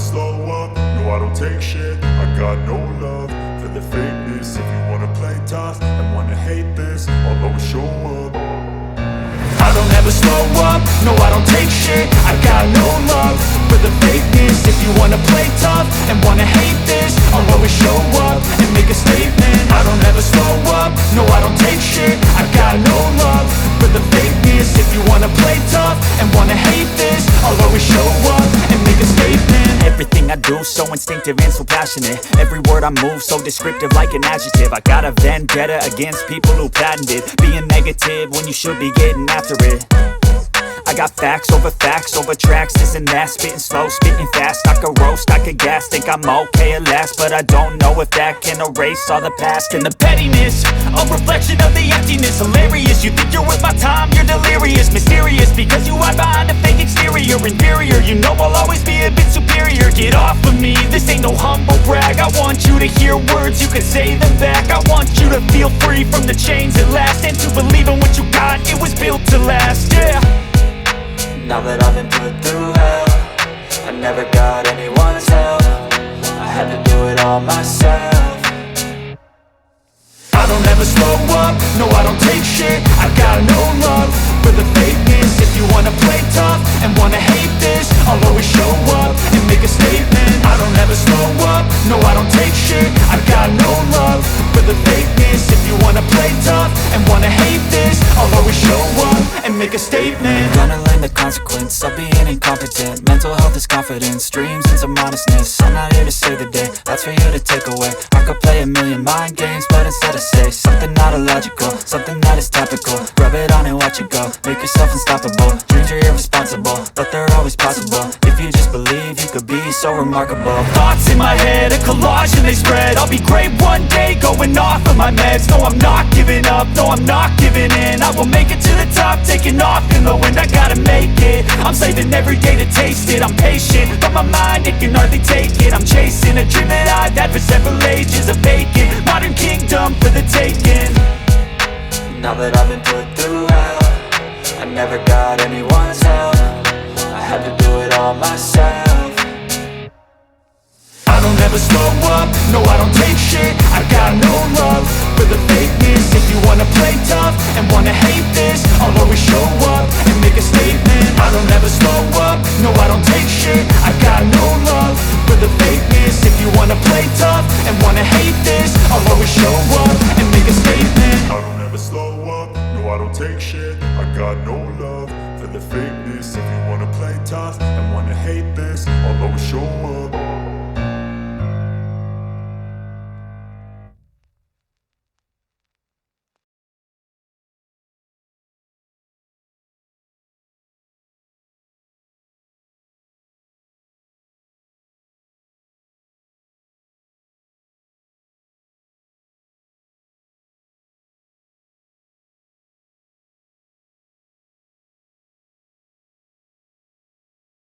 slow up, no I don't take shit. I got no love for the fakeness. If you wanna play tough and wanna hate this, I'll always show up. I don't ever slow up, no I don't take shit. I got no love for the fakeness. If you wanna play tough and wanna hate this, I'll always show up and make a statement. I don't ever slow up, no I don't take shit. I got no love for the fakeness. If you wanna play tough and wanna hate this, I'll always show up and make a statement. Everything I do so instinctive and so passionate. Every word I move so descriptive like an adjective. I got a vendetta against people who patented being negative when you should be getting after it. I got facts over tracks, this and that. Spitting slow, spitting fast, I could roast, I could gas. Think I'm okay at last, but I don't know if that can erase all the past. And the pettiness, a reflection of the emptiness. Hilarious, you think you're worth my time, you're delirious. Mysterious, because you hide behind a fake exterior. Inferior, you know I'll always be a bit superior. Get off of me, this ain't no humble brag. I want you to hear words, you can say them back. I want you to feel free from the chains at last, and to believe in what you got, it was built to last, yeah. Now that I've been put through hell, I never got anyone's help. I had to do it all myself. I don't ever slow up, no I don't take shit. I got no love for the fakeness. If you wanna play tough and wanna hate this, I'll always show up and make a statement. I don't ever slow up, no I don't take shit. I got no love for the fakeness. If you wanna play tough and wanna hate this, I'll always show up and make a statement. Gonna learn the consequence of being incompetent. Mental health is confidence, dreams and some honestness. I'm not here to save the day, that's for you to take away. I could play a million mind games, but instead I say something not illogical, something that is topical. Rub it on and watch it go, make yourself unstoppable. Dreams are irresponsible, but they're always possible. If you just believe, you could be so remarkable. Thoughts in my head, a collage and they spread. I'll be great one day, going off of my meds. No, I'm not giving up, no, I'm not giving in. I will make it to the top, taking off in the wind. I gotta make it, I'm saving every day to taste it. I'm patient, but my mind, it can hardly take it. I'm chasing a dream that I've had for several ages. A vacant, modern kingdom for the taking. Now that I've been put through hell, I never got anyone's help. I had to do it all myself. I don't ever slow up, no I don't take shit. I got no love for the fakeness. If you wanna play tough and wanna hate this, I'll always show up and make a statement. I don't ever slow up, no I don't take shit. I got no love for the fakeness. If you wanna play tough and wanna hate